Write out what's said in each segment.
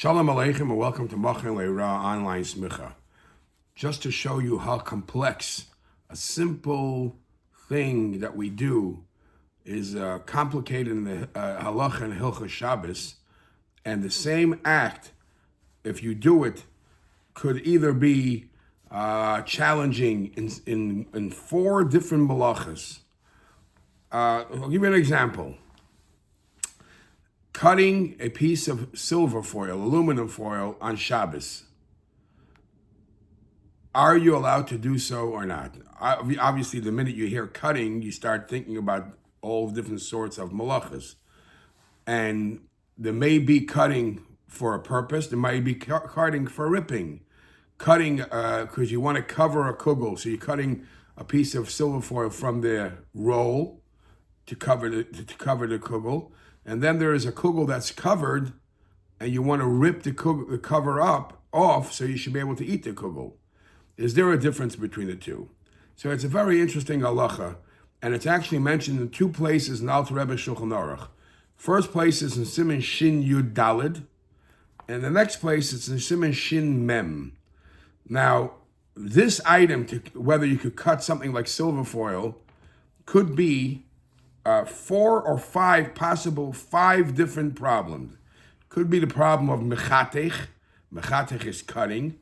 Shalom Aleichem and welcome to Mishnah Berurah online smicha. Just to show you how complex a simple thing that we do is complicated in the halachic and Hilchos Shabbos, and the same act, if you do it, could either be challenging in four different melachos. I'll give you an example. Cutting a piece of silver foil, aluminum foil on Shabbos. Are you allowed to do so or not? Obviously, the minute you hear cutting, you start thinking about all different sorts of melachos. And there may be cutting for a purpose. There might be cutting for ripping. Cutting because you want to cover a kugel. So you're cutting a piece of silver foil from the roll to cover the kugel. And then there is a kugel that's covered, and you want to rip the cover off, so you should be able to eat the kugel. Is there a difference between the two? So it's a very interesting halacha, and it's actually mentioned in two places in Alter Rebbe Shulchan Aruch. First place is in Siman Shin Yud Daled, and the next place is in Siman Shin Mem. Now, this item, whether you could cut something like silver foil, could be 4 or 5 possible 5 different problems. Could be the problem of Mechatech. Mechatech is cutting.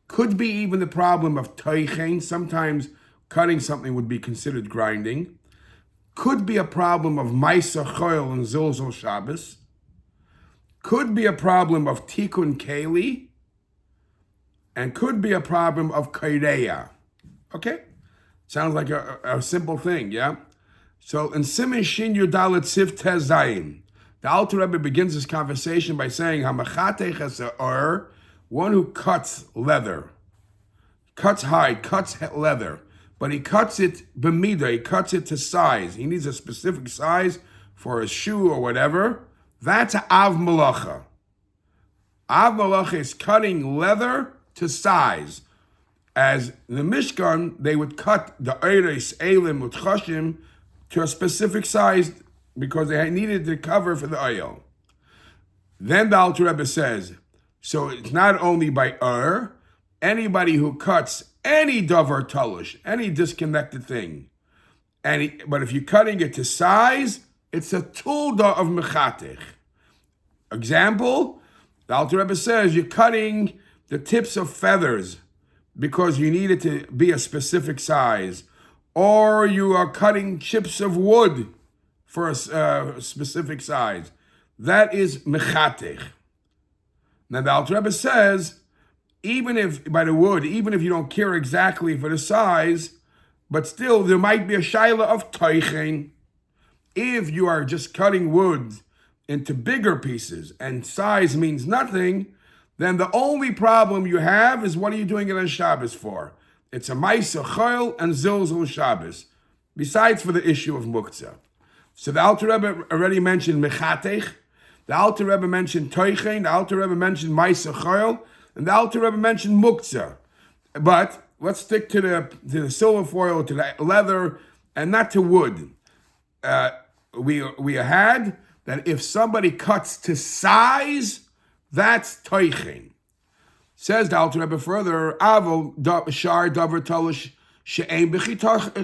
Could be even the problem of Tochen. Sometimes cutting something would be considered grinding. Could be a problem of melachos and zilzul Shabbos. Could be a problem of Tikkun Kli. And could be a problem of kugel. Okay? Sounds like a simple thing, yeah? So in Siman Shin Yudalet Siv Tez Zayin, the Alter Rebbe begins this conversation by saying, Mechatech is one who cuts leather, cuts hide, cuts leather, but he cuts it b'midah, he cuts it to size. He needs a specific size for a shoe or whatever. That's av melacha. Av melacha is cutting leather to size. As the Mishkan, they would cut the eires, elim, utchashim, to a specific size because they needed the cover for the oil. Then the Alter Rebbe says, so it's not only by anybody who cuts any davar talish, any disconnected thing, but if you're cutting it to size, it's a tulda of Mechatech. Example, the Alter Rebbe says you're cutting the tips of feathers because you need it to be a specific size, or you are cutting chips of wood for a specific size. That is Mechatech. Now the Alter Rebbe says, even if you don't care exactly for the size, but still there might be a shaila of Tochen. If you are just cutting wood into bigger pieces and size means nothing, then the only problem you have is what are you doing it on Shabbos for? It's a melachos and zilzul Shabbos, besides for the issue of muktzah. So the Alter Rebbe already mentioned Mechatech, the Alter Rebbe mentioned Tochen, the Alter Rebbe mentioned melachos, and the Alter Rebbe mentioned muktzah. But let's stick to the silver foil, to the leather, and not to wood. We had that if somebody cuts to size, that's Tochen. Says the Alter Rebbe further, Avo shar davar talish she'ein b'chitach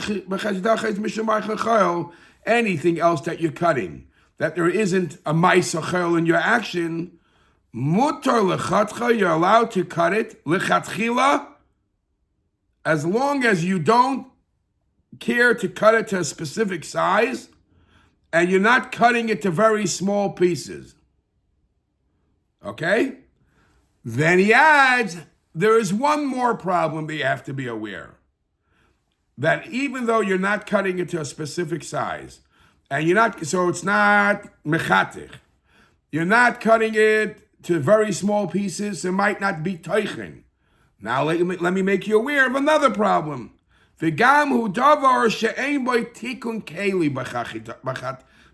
anything else that you're cutting, that there isn't a melachos in your action, mutar lechatcha, you're allowed to cut it lechatchila, as long as you don't care to cut it to a specific size, and you're not cutting it to very small pieces. Okay? Then he adds, there is one more problem that you have to be aware. That even though you're not cutting it to a specific size, so it's not Mechatech, you're not cutting it to very small pieces, it might not be Tochen. Now let me make you aware of another problem. V'gam hu davar she'ein boi Tikkun Kli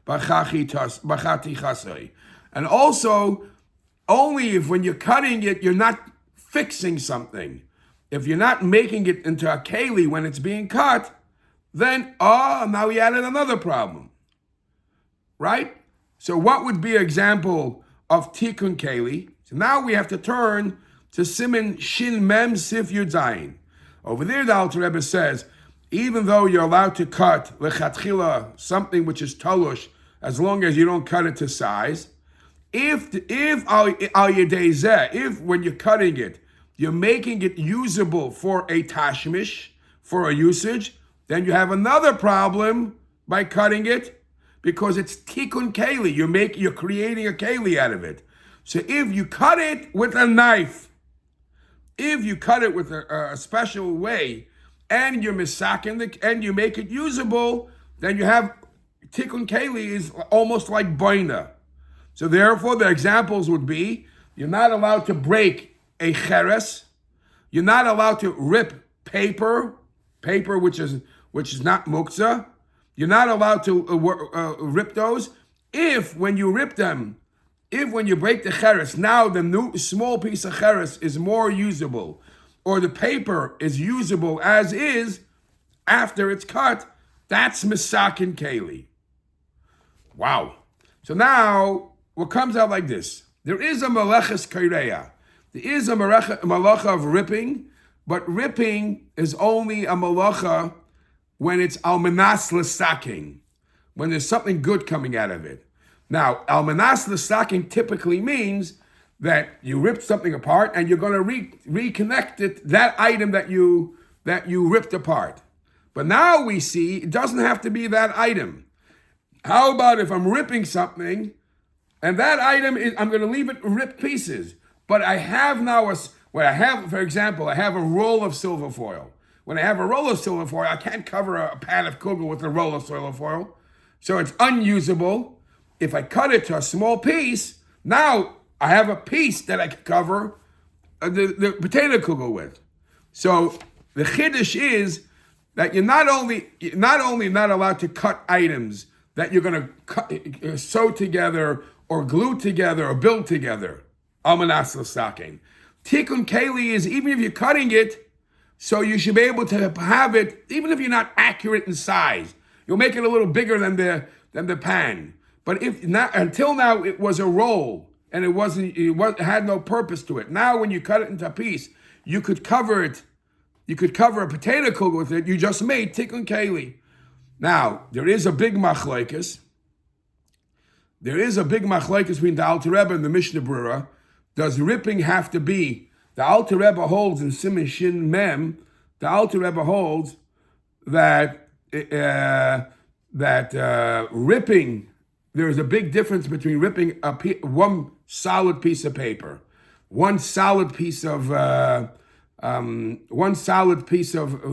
b'chatichasei. And also, only if when you're cutting it, you're not fixing something. If you're not making it into a keli when it's being cut, then, now we added another problem. Right? So what would be an example of Tikkun Kli? So now we have to turn to Siman Shin Mem Sif Yud Zayin. Over there, the Alter Rebbe says, even though you're allowed to cut lechatchila something which is talush, as long as you don't cut it to size, if when you're cutting it, you're making it usable for a tashmish, for a usage, then you have another problem by cutting it, because it's Tikkun Kli. You're creating a Kli out of it. So if you cut it with a knife, if you cut it with a special way, and you're misaking and you make it usable, then you have Tikkun Kli is almost like boina. So therefore, the examples would be: you're not allowed to break a cheres, you're not allowed to rip paper which is not muktzah. You're not allowed to rip those. If when you break the cheres, now the new small piece of cheres is more usable, or the paper is usable as is after it's cut, that's misakin keli. Wow. So now, what comes out like this? There is a melachos kaireya. There is a malacha of ripping, but ripping is only a malacha when it's almanas l'saking, when there's something good coming out of it. Now, almanas l'saking typically means that you ripped something apart and you're going to reconnect it, that item that you ripped apart. But now we see it doesn't have to be that item. How about if I'm ripping something and that item is, I'm going to leave it ripped pieces, but I have now for example, I have a roll of silver foil. When I have a roll of silver foil, I can't cover a pan of kugel with a roll of silver foil, so it's unusable. If I cut it to a small piece, now I have a piece that I can cover the potato kugel with. So the chiddush is that you're not only not allowed to cut items that you're going to sew together or glue together or build together. Almanas l'saking. Tikkun Kli is even if you're cutting it, so you should be able to have it, even if you're not accurate in size. You'll make it a little bigger than the pan. But if not, until now it was a roll and it had no purpose to it. Now when you cut it into a piece, you could cover it. You could cover a potato kugel with it. You just made Tikkun Kli. Now there is a big machlokes. There is a big machlokes between the Alter Rebbe and the Mishnah Berurah. Does ripping have to be? The Alter Rebbe holds in Siman Shin Mem. The Alter Rebbe holds that ripping. There is a big difference between ripping one solid piece of paper, one solid piece of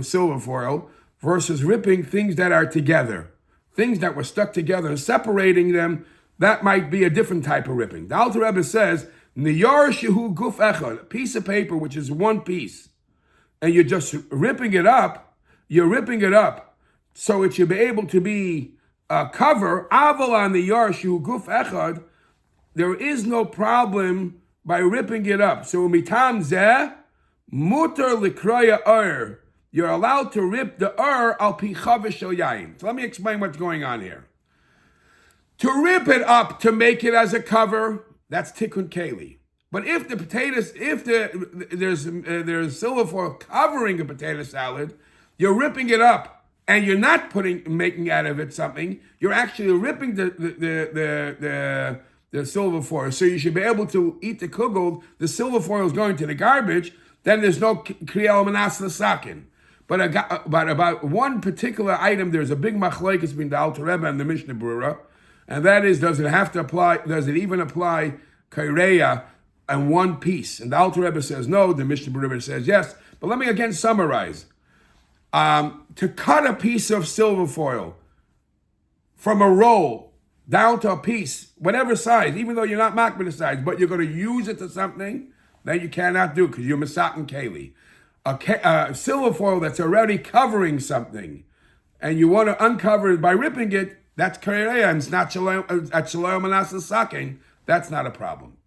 silver foil, versus ripping things that are together, things that were stuck together, and separating them. That might be a different type of ripping. The Alter Rebbe says, Niyar shehu guf echad, a piece of paper which is one piece, and you're just ripping it up, so it should be able to be a cover. Aval on the Niyar shehu guf echad, there is no problem by ripping it up. So mitam zeh, mutar likroya ur, you're allowed to rip the ur al pi chavish shel yayin. So let me explain what's going on here. To rip it up to make it as a cover, that's Tikkun Kli. But if there's silver foil covering a potato salad, you're ripping it up and you're not making out of it something. You're actually ripping the silver foil. So you should be able to eat the kugel. The silver foil is going to the garbage. Then there's no kriyal manas l'sakin. But about one particular item, there's a big machlokes between the Alter Rebbe and the Mishnah Berurah. And that is, does it even apply kaireya and one piece? And the Alter Rebbe says no, the Mishnah Berurah says yes. But let me again summarize. To cut a piece of silver foil from a roll down to a piece, whatever size, even though you're not makbid the size, but you're going to use it to something, then you cannot do because you're misakin keli. A silver foil that's already covering something, and you want to uncover it by ripping it, that's kaireya, and it's not shalom manas l'saking. That's not a problem.